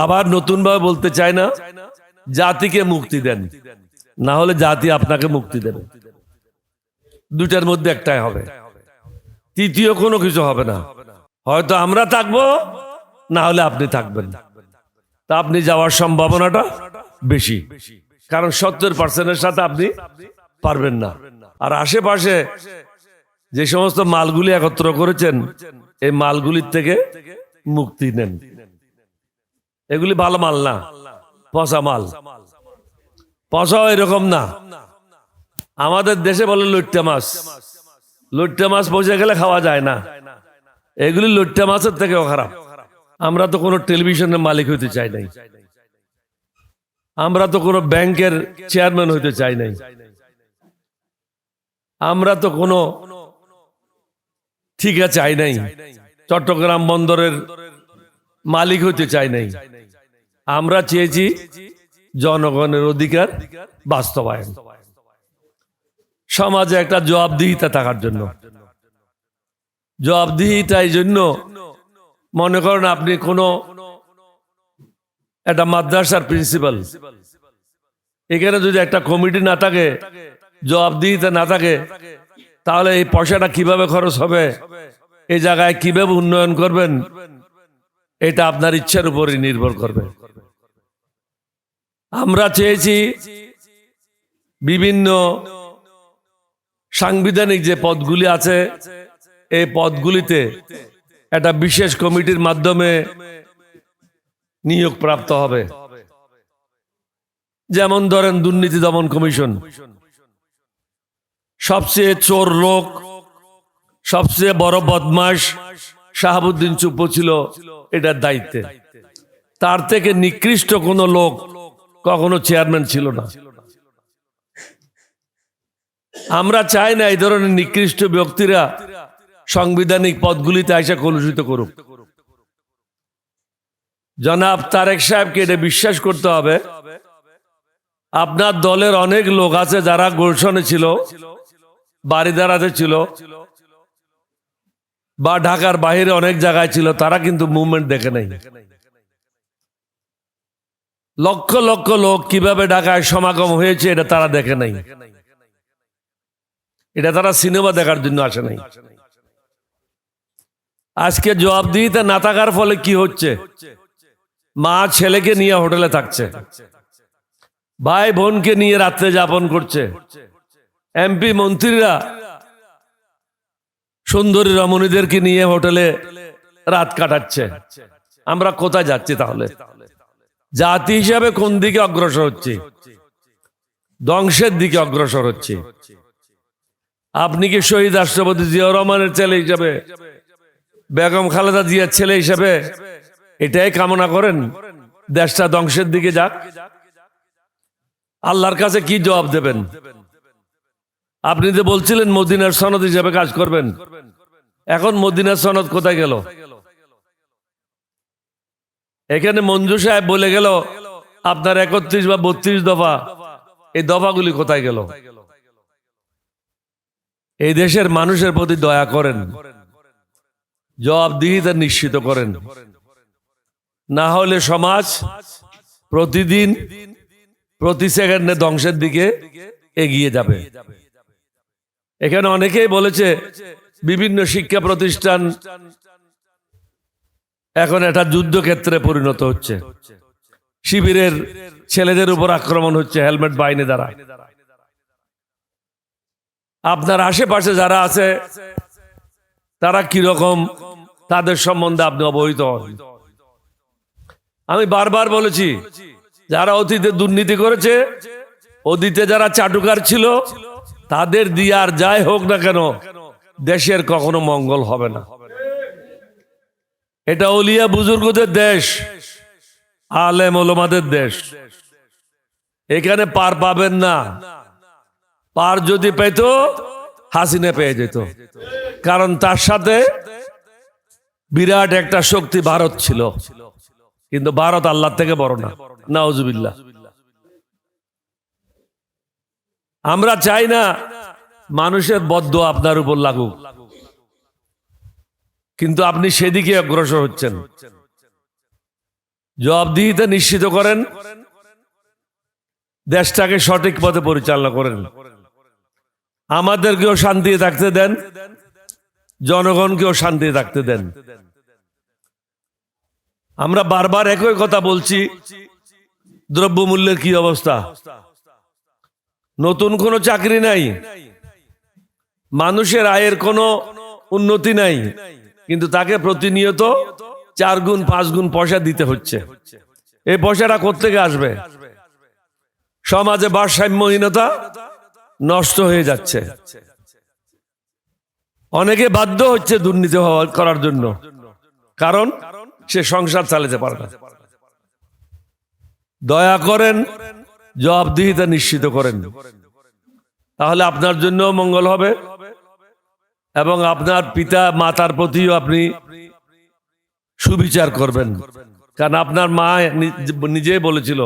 আবার নতুনভাবে বলতে চাই না, জাতিকে মুক্তি দেন, না হলে জাতি আপনাকে মুক্তি দেবে। দুটার মধ্যে একটাই হবে, তৃতীয় কোনো কিছু হবে না। হয়তো আমরা থাকবো, না হলে আপনি থাকবেন। তা আপনি যাওয়ার সম্ভাবনাটা বেশি, কারণ 70% সাথে আপনি পারবেন না। আর আশেপাশে যে সমস্ত মালগুলি একত্র করেছেন, এই মালগুলির থেকে মুক্তি নেন। এগুলি ভালো মাল না, পচা মাল। পচাও এরকম না। আমাদের দেশে বলে লইট্টা মাছ, লইট্টা মাছ পচে গেলে খাওয়া যায় না। এগুলি লইট্টা মাছের থেকেও খারাপ। আমরা তো কোনো টেলিভিশনের মালিক হইতে চাই নাই, আমরা তো কোনো ব্যাংকের চেয়ারম্যান হইতে চাই নাই, আমরা তো কোনো ঠিকা চাই নাই, চট্টগ্রাম বন্দরের মালিক হইতে চাই নাই। আমরা চেয়েছি জনগণের অধিকার বাস্তবায়ন, সমাজে একটা জবাবদিহিতা থাকার জন্য। জবাবদিহিতা এই জন্য, মনে করেন আপনি কোনো একটা মাদ্রাসার প্রিন্সিপাল, এখানে যদি একটা কমিটি না থাকে, জবাবদিহিতা না থাকে, তাহলে এই পয়সাটা কিভাবে খরচ হবে, এই জায়গায় কিভাবে উন্নয়ন করবেন, এটা আপনার ইচ্ছার উপরই নির্ভর করবে। আমরা চেয়েছি বিভিন্ন সাংবিধানিক যে পদগুলি আছে, এই পদগুলিতে একটা বিশেষ কমিটির মাধ্যমে নিয়োগ প্রাপ্ত হবে। যেমন ধরেন দুর্নীতি দমন কমিশন, সবচেয়ে চোর লোক, সবচেয়ে বড় বদমাশ শাহাবুদ্দিন চুপ্পু ছিল এটার দায়িত্বে। তার থেকে নিকৃষ্ট কোনো লোক কখনো চেয়ারম্যান ছিল না। আমরা চাই না এই ধরনের নিকৃষ্ট ব্যক্তিরা সাংবিধানিক পদগুলিতে এসে কলুষিত করুক। জনাব তারেক সাহেবকে এটা বিশ্বাস করতে হবে, আপনার দলের অনেক লোক আছে যারা গুলশনে ছিল, বারিধারাতে ছিল, বা ঢাকার বাইরে অনেক জায়গায় ছিল, তারা কিন্তু মুভমেন্ট দেখে নাই। লক্ষ লক্ষ লোক কিভাবে ঢাকায় সমাগম হয়েছে এটা তারা দেখে নাই। এটা তারা সিনেমা দেখার জন্য আসে নাই। আজকে জবাবদিহিতা না থাকার ফলে কি হচ্ছে, মা ছেলেকে নিয়ে হোটেলে থাকছে, ভাই বোনকে নিয়ে রাত্রে যাপন করছে, এমপি মন্ত্রীরা সুন্দরী রমণীদেরকে নিয়ে হোটেলে রাত কাটাচ্ছে। আমরা কোথায় যাচ্ছি তাহলে? জাতি হিসাবে কোন দিকে অগ্রসর হচ্ছে? ধ্বংসের দিকে অগ্রসর হচ্ছে। আপনি কি শহীদ রাষ্ট্রপতি জিয়াউর রহমানের ছেলে হিসাবে, বেগম খালেদা জিয়ার ছেলে হিসাবে এটাই কামনা করেন দেশটা ধ্বংসের দিকে যাক? আল্লাহর কাছে কি জবাব দেবেন? আপনি তো বলছিলেন মদিনার সনদ হিসেবে কাজ করবেন, এখন মদিনার সনদ কোথায় গেল? এখানে মঞ্জু সাহেব বলে গেল আপনার 31 বা 32 দফা, এই দফাগুলি কোথায় গেল? এই দেশের মানুষের প্রতি দয়া করেন, জবাবদিহিতা নিশ্চিত করেন, না হলে সমাজ প্রতিদিন প্রতি সেকেন্ডে ধ্বংসের দিকে এগিয়ে যাবে। এখানে অনেকেই বলেছে বিভিন্ন শিক্ষা প্রতিষ্ঠান এখন একটা যুদ্ধক্ষেত্রে পরিণত হচ্ছে, শিবিরের ছেলেদের উপর আক্রমণ হচ্ছে হেলমেট বাহিনী দ্বারা। আপনার আশেপাশে যারা আছে তারা কিরকম, তাদের সম্বন্ধে আপনি অবহিত হন। আমি বারবার বলেছি, যারা অতীতে দুর্নীতি করেছে, অতীতে যারা চাটুকার ছিল, তাদের দিয়ে আর যাই হোক না কেন দেশের কখনো মঙ্গল হবে না। এটা ওলিয়া বুজুর্গদের দেশ, আলেম ওলামাদের দেশ। এখানে পার পাবেন না। পার যদি পেত হাসিনা পেয়ে যেত, কারণ তার সাথে বিরাট একটা শক্তি ভারত ছিল, কিন্তু ভারত আল্লাহ থেকে বড় না, নাউজুবিল্লাহ। আমরা চাই না মানুষের বদ্দোয়া আপনার উপর লাগুক, কিন্তু আপনি সেদিকে অগ্রসর হচ্ছেন। জবাবদিহিতা নিশ্চিত করেন, দেশটাকে সঠিক পথে পরিচালনা করেন। আমাদেরকেও শান্তিতে থাকতে দেন, জনগণকেও শান্তিতে থাকতে দেন। আমরা বারবার একই কথা বলছি, দ্রব্যমূল্যের কি অবস্থা। নতুন কোনো চাকরি নাই, মানুষের আয়ের কোনো উন্নতি নাই, কিন্তু তাকে প্রতিনিয়ত 4 গুণ 5 গুণ পয়সা দিতে হচ্ছে। এই পয়সাটা কোত্থেকে আসবে? সমাজে ভারসাম্যহীনতা নষ্ট হয়ে যাচ্ছে, অনেকে বাধ্য হচ্ছে দুর্নীতি করার জন্য, কারণ সে সংসার চালাতে পারে না। দয়া করেন, জবাবদিহিতা নিশ্চিত করেন, তাহলে আপনার জন্য মঙ্গল হবে এবং আপনার পিতা মাতার প্রতিও আপনি সুবিচার করবেন। কারণ আপনার মা নিজেই বলেছিল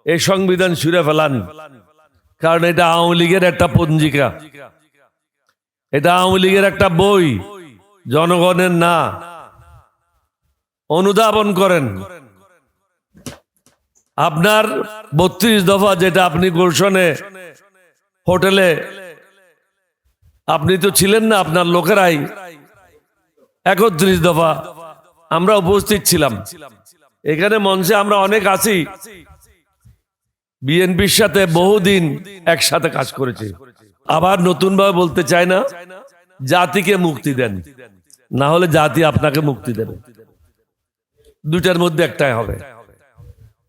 এই সংবিধান ছুঁড়ে ফেলান, কারণ এটা আওয়ামী লীগের একটা পঞ্জিকা, এটা আওয়ামী লীগের একটা বই, জনগণের না। অনুধাবন করেন। আপনার 32 দফা যেটা আপনি গুলশনে হোটেলে, আপনি তো ছিলেন না, আপনার লোকেরাই 31 দফা আমরা উপস্থিত ছিলাম। এখানে মঞ্চে আমরা অনেক আছি, বিএনপির সাথে বহুদিন একসাথে কাজ করেছি। আবার নতুন ভাবে বলতে চাই না, জাতিকে মুক্তি দেন, না হলে জাতি আপনাকে মুক্তি দেবে। দুটার মধ্যে একটাই হবে,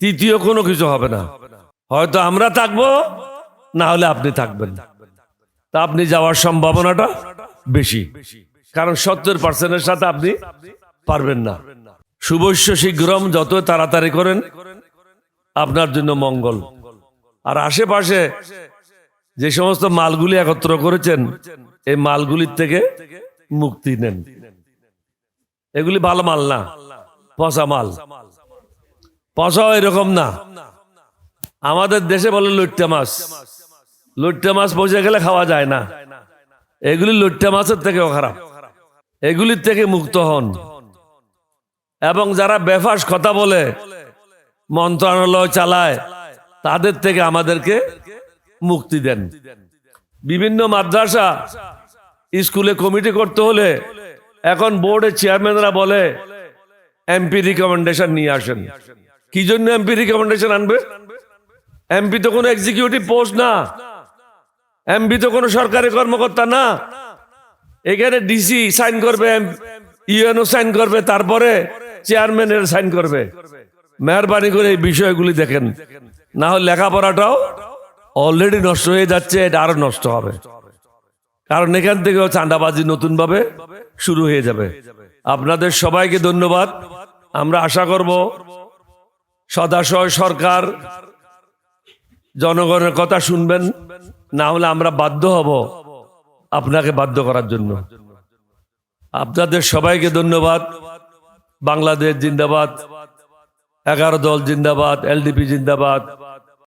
তৃতীয় কোনো কিছু হবে না। হয়তো আমরা থাকবো, না হলে আপনি থাকবেন। তা আপনি যাওয়ার সম্ভাবনাটা বেশি, কারণ 70% সাথে আপনি পারবেন না। শুভস্য শীঘ্রম, যত তাড়াতাড়ি করেন আপনার জন্য মঙ্গল। আর আশেপাশে যে সমস্ত মালগুলি একত্র করেছেন, এই মালগুলির থেকে মুক্তি নেন। এগুলি ভালো মাল না, পচা মাল। পচাও এরকম না। আমাদের দেশে বলে লইট্টা মাছ, লইট্টা মাছ পচে গেলে খাওয়া যায় না। এগুলি লইট্টা মাছের থেকেও খারাপ। এগুলির থেকে মুক্ত হন। এবং যারা বেফাস কথা বলে, মন্ত্রণালয় চালায়, তাদের থেকে আমাদেরকে মুক্তি দেন। বিভিন্ন মাদ্রাসা স্কুলে কমিটি করতে হলে এখন বোর্ডের চেয়ারম্যানরা বলে এমপি রিকমেন্ডেশন নিয়ে আসেন। কি জন্য এমপি রিকমেন্ডেশন আনবে? এমপি তো কোনো এক্সিকিউটিভ পোস্ট না, এমপি তো কোনো সরকারি কর্মকর্তা না। এখানে ডিসি সাইন করবে, ইউএনও সাইন করবে, তারপরে চেয়ারম্যানের সাইন করবে। মেহরবানি করে এই বিষয়গুলি দেখেন, না হলে লেখাপড়াটাও অলরেডি নষ্ট হয়ে যাচ্ছে, এটা আরো নষ্ট হবে। কারণ এখান থেকেও চাঁদাবাজি নতুন ভাবে শুরু হয়ে যাবে। আপনাদের সবাইকে ধন্যবাদ। আমরা আশা করব সদাশয় সরকার জনগণের কথা শুনবেন, না হলে আমরা বাধ্য হব আপনাকে বাধ্য করার জন্য। আপনাদের সবাইকে ধন্যবাদ। বাংলাদেশ জিন্দাবাদ, 11 দল জিন্দাবাদ, এলডিপি জিন্দাবাদ।